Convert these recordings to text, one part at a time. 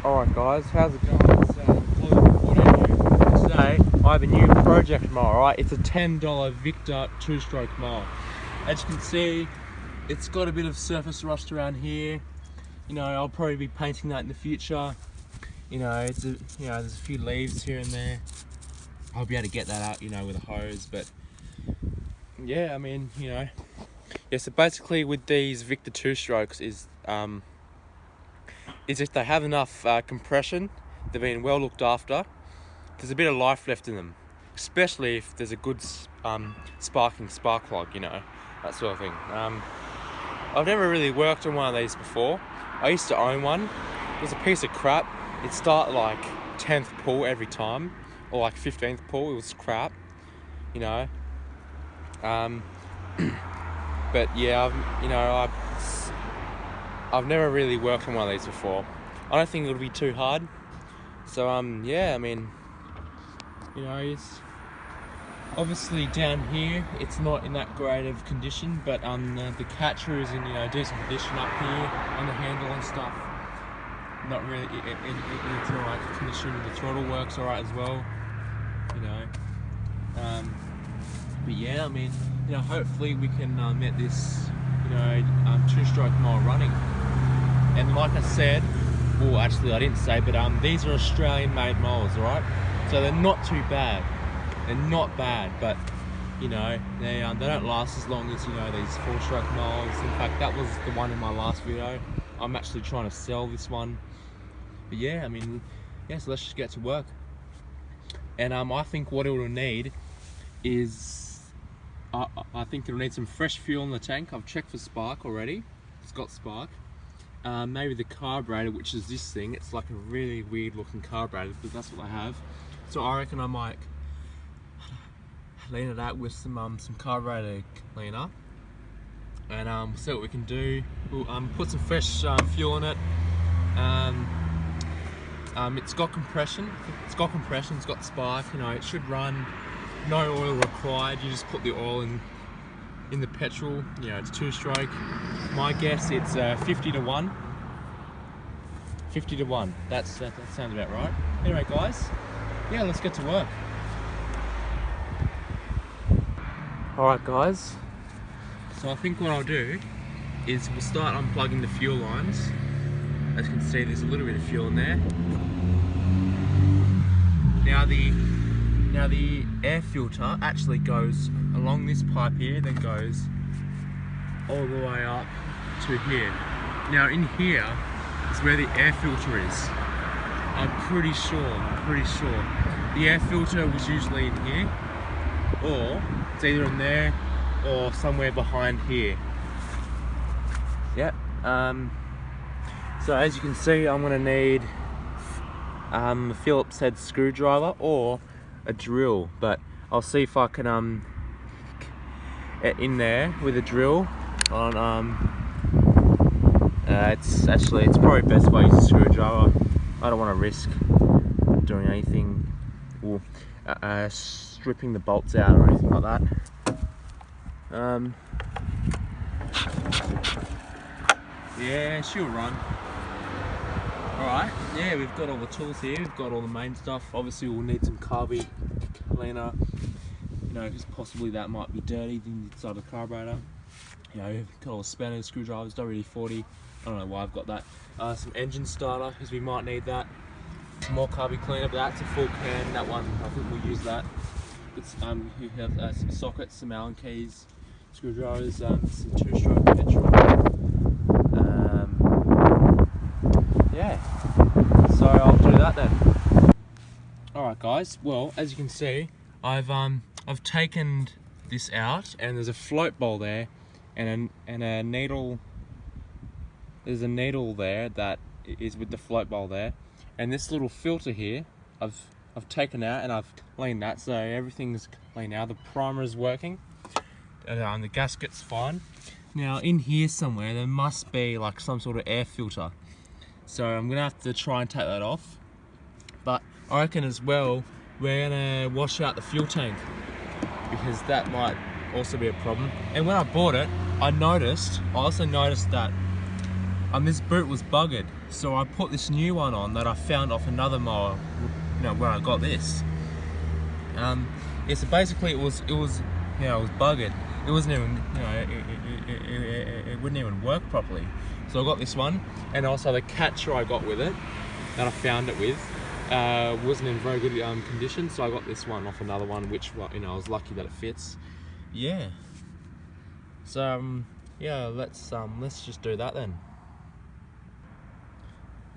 Alright guys, how's it going? It's today I have a new project mower, right? It's a $10 Victa 2-stroke mower. As you can see, it's got a bit of surface rust around here. You know, I'll probably be painting that in the future. You know, there's a few leaves here and there. I'll be able to get that out, you know, with a hose, but yeah, I mean, you know. Yeah, so basically with these Victa 2-strokes is if they have enough compression, they're being well looked after, there's a bit of life left in them, especially if there's a good sparking spark plug, you know, that sort of thing. I've never really worked on one of these before. I used to own one. It was a piece of crap. It'd start like 10th pull every time, or like 15th pull. It was crap, you know. But yeah, I've never really worked on one of these before. I don't think it'll be too hard. So yeah, I mean, you know, it's obviously down here it's not in that great of condition, but the catcher is in, you know, decent condition up here on the handle and stuff. Not really, it's alright condition. The throttle works alright as well, you know. But yeah, I mean, you know, hopefully we can get this, you know, 2-stroke mower running. And like I said, well, actually I didn't say, but these are Australian-made mowers, alright? So they're not too bad. They're not bad, but you know, they don't last as long as, you know, these 4-stroke mowers. In fact, that was the one in my last video. I'm actually trying to sell this one. But yeah, I mean, yeah, so let's just get to work. And I think what it will need is, I think it'll need some fresh fuel in the tank. I've checked for spark already. It's got spark. Maybe the carburetor, which is this thing. It's like a really weird looking carburetor, but that's what I have. So I reckon I might clean it out with some carburetor cleaner, and we'll see what we can do. We'll put some fresh fuel in it. It's got compression. It's got spark. You know, it should run. No oil required. You just put the oil in the petrol. You know, it's 2-stroke. My guess it's 50 to 1. 50 to 1. That sounds about right. Anyway, guys, yeah, let's get to work. Alright guys, so I think what I'll do is we'll start unplugging the fuel lines. As you can see, there's a little bit of fuel in there. Now the air filter actually goes along this pipe here, then goes all the way up to here. Now in here is where the air filter is. I'm pretty sure. The air filter was usually in here, or it's either in there or somewhere behind here. Yep. So as you can see, I'm gonna need a Phillips head screwdriver or a drill, but I'll see if I can get in there with a drill on it's probably best if I use a screwdriver. I don't want to risk doing anything, or stripping the bolts out or anything like that. Yeah, she'll run. Alright, yeah, we've got all the tools here, we've got all the main stuff. Obviously we'll need some carby cleaner, you know, because possibly that might be dirty inside the carburetor. You know, we've got all the spanners, screwdrivers, WD-40, I don't know why I've got that. Some engine starter, because we might need that. Some more carby cleaner, but that's a full can, that one, I think we'll use that. It's, we have some sockets, some Allen keys, screwdrivers, some 2-stroke petrol. Yeah, so I'll do that then. Alright guys, well, as you can see, I've taken this out, and there's a float bowl there, and a needle. There's a needle there that is with the float bowl there, and this little filter here, I've taken out and I've cleaned that, so everything's clean now. The primer is working, and the gasket's fine. Now in here somewhere there must be like some sort of air filter. So I'm gonna have to try and take that off. But I reckon as well, we're gonna wash out the fuel tank, because that might also be a problem. And when I bought it, I also noticed that this boot was buggered, so I put this new one on that I found off another mower, you know, where I got this. Yeah, so basically it was buggered. It wasn't even, you know, it wouldn't even work properly. So I got this one, and also the catcher I got with it, that I found it with, wasn't in very good condition. So I got this one off another one, which, you know, I was lucky that it fits. Yeah. So yeah, let's just do that then.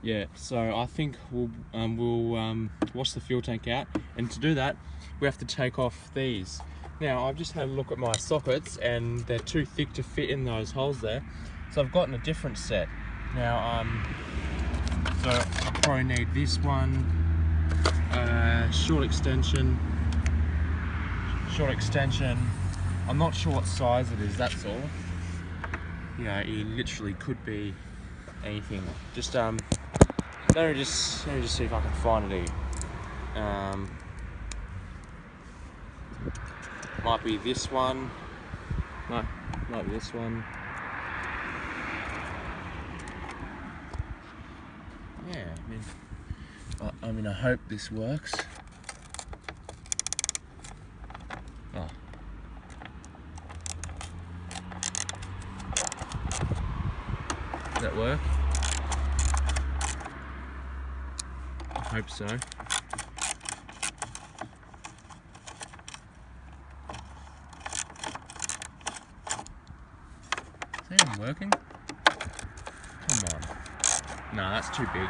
Yeah, so I think we'll wash the fuel tank out, and to do that we have to take off these. Now I've just had a look at my sockets and they're too thick to fit in those holes there, so I've gotten a different set. Now so I probably need this one, short extension. I'm not sure what size it is, that's all. You know, it literally could be anything. Just let me just see if I can find it here. Might be this one. Might be this one. Yeah, I mean, I hope this works. Oh. Does that work? I hope so. Is that even working? Come on. No, that's too big.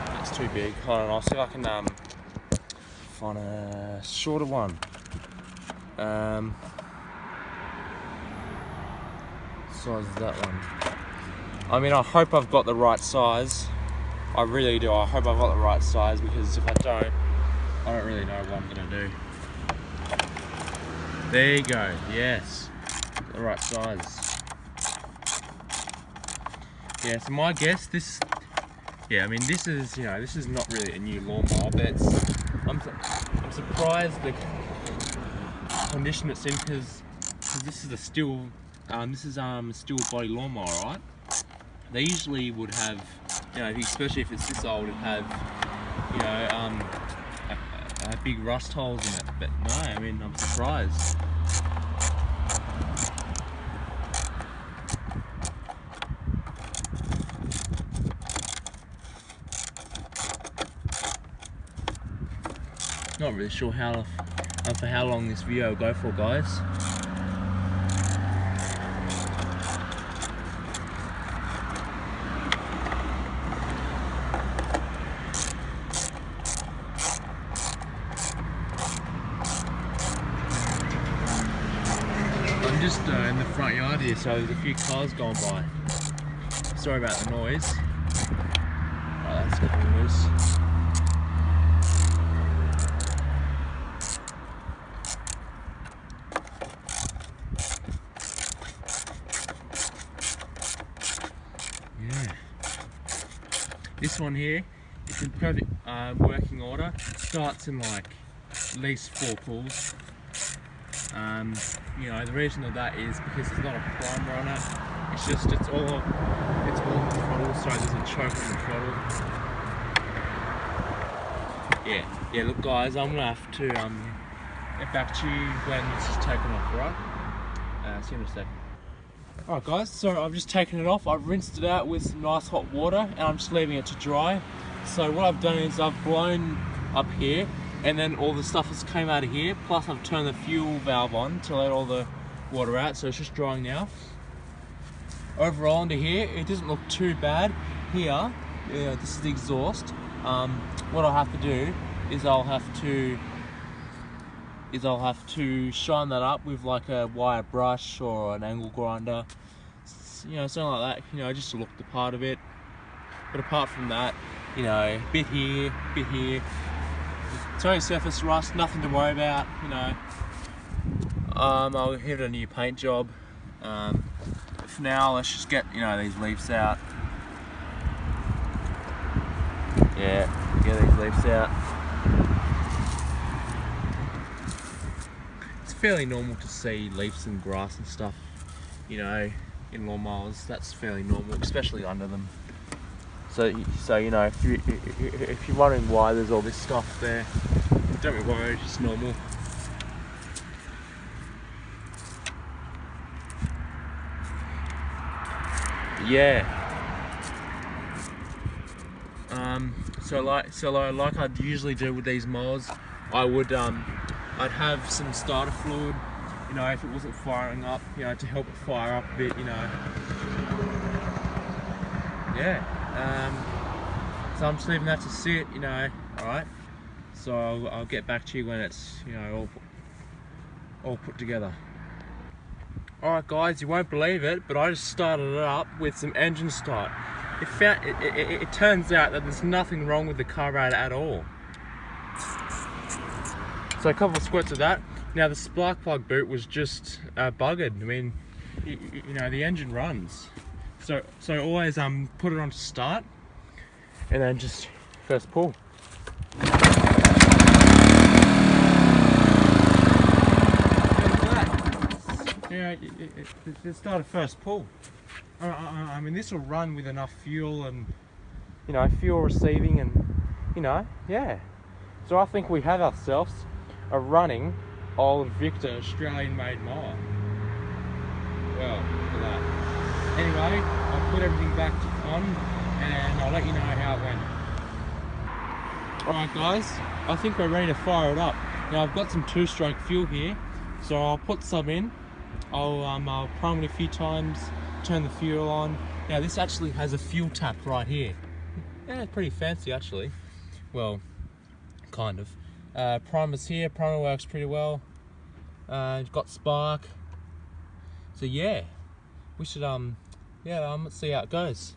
That's too big. Hold on, I'll see if I can find a shorter one. Size is that one? I mean, I hope I've got the right size. I really do. I hope I've got the right size, because if I don't really know what I'm gonna do. There you go. Yes, got the right size. Yeah. So my guess, this. Yeah, I mean, this is, you know, this is not really a new lawnmower, but I'm surprised the condition it's in, because this is a steel. This is a steel body lawnmower, right? They usually would have, you know, especially if it's this old, it'd have, you know, big rust holes in it. But no, I mean, I'm surprised. Not really sure for how long this video will go for, guys. I'm just in the front yard here, so there's a few cars going by. Sorry about the noise. Oh, that's coming loose. Yeah. This one here is in perfect working order. It starts in like at least 4 pulls. You know, the reason of that is because there's not a primer on it. It's all on the throttle, so there's a choke on the throttle. Yeah. Look, guys, I'm gonna have to get back to you when this is taken off, right? See you in a second. Alright, guys, so I've just taken it off. I've rinsed it out with some nice hot water, and I'm just leaving it to dry. So what I've done is I've blown up here, and then all the stuff has came out of here, plus I've turned the fuel valve on to let all the water out, so it's just drying now. Overall, under here, it doesn't look too bad. Here, this is the exhaust. What I'll have to do is I'll have to shine that up with like a wire brush or an angle grinder, you know, something like that, you know, just to look the part of it. But apart from that, you know, bit here, it's only surface rust, nothing to worry about, you know. I'll give it a new paint job. For now, let's just get, you know, these leaves out. Yeah, get these leaves out. It's fairly normal to see leaves and grass and stuff, you know, in-law mowers. That's fairly normal, especially under them. So you know, if you're wondering why there's all this stuff there, don't be worried, it's normal. Yeah. So like I'd usually do with these mowers, I would I'd have some starter fluid, you know, if it wasn't firing up, you know, to help it fire up a bit, you know. Yeah. So I'm just leaving that to sit, you know. All right. So I'll get back to you when it's, you know, all put together. Alright guys, you won't believe it, but I just started it up with some engine start. It turns out that there's nothing wrong with the carburetor at all. So a couple of squirts of that. Now the spark plug boot was just buggered. I mean, you know, the engine runs. So always put it on to start, and then just first pull. Yeah, it started first pull. I mean, this will run with enough fuel and, you know, fuel receiving and, you know, yeah. So I think we have ourselves a running old Victa Australian-made mower. Well, look at that. Anyway, I'll put everything back on and I'll let you know how it went. Alright guys, I think we're ready to fire it up. Now I've got some 2-stroke fuel here, so I'll put some in. I'll prime it a few times, turn the fuel on. Now this actually has a fuel tap right here. Yeah, it's pretty fancy actually. Well, kind of. Primer's here, primer works pretty well. Got spark. So yeah, we should let's see how it goes.